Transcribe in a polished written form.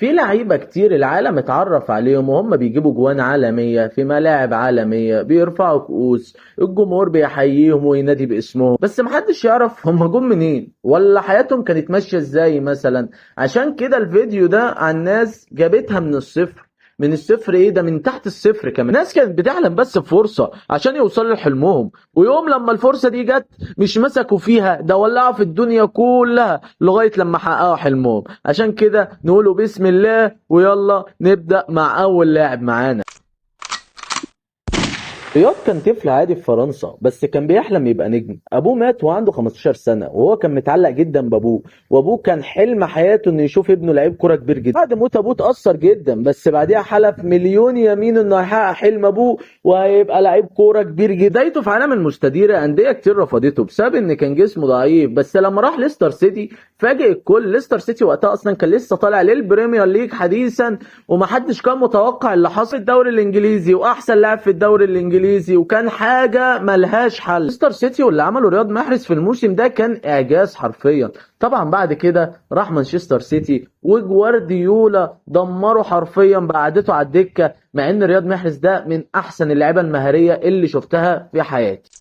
في لعيبة كتير العالم اتعرف عليهم وهم بيجيبوا جوان عالمية في ملاعب عالمية، بيرفعوا كؤوس، الجمهور بيحييهم وينادي باسمهم، بس محدش يعرف هم جم منين ولا حياتهم كانت ماشية ازاي مثلا. عشان كده الفيديو ده عن ناس جابتها من الصفر. من الصفر ايه ده، من تحت الصفر كمان. ناس كانت بتحلم بس بفرصة عشان يوصلوا لحلمهم، ويوم لما الفرصة دي جت مش مسكوا فيها، ده ولعوا في الدنيا كلها لغاية لما حققوا حلمهم. عشان كده نقولوا بسم الله ويلا نبدأ مع أول لاعب معانا. رياض كان طفل عادي في فرنسا، بس كان بيحلم يبقى نجم. ابوه مات وعنده 15 سنه، وهو كان متعلق جدا بابوه، وابوه كان حلم حياته انه يشوف ابنه لعيب كوره كبير جدا. بعد موت ابوه اتاثر جدا، بس بعديها حلف مليون يمين انه هيحقق حلم ابوه وهيبقى لعيب كوره كبير جدا. بدايته في عالم المستديره انديه كتير رفضته بسبب ان كان جسمه ضعيف، بس لما راح ليستر سيتي فاجئ الكل. ليستر سيتي وقتها اصلا كان لسه طالع للبريمير ليج حديثا، ومحدش كان متوقع اللي حصل. الدوري الانجليزي واحسن لاعب في الدوري الانجليزي، وكان حاجه ملهاش حل. ليستر سيتي واللي عمله رياض محرز في الموسم ده كان اعجاز حرفيا. طبعا بعد كده راح مانشستر سيتي، وجوارديولا دمره حرفيا بقعدته على الدكه، مع ان رياض محرز ده من احسن اللعيبه المهاريه اللي شفتها في حياتي.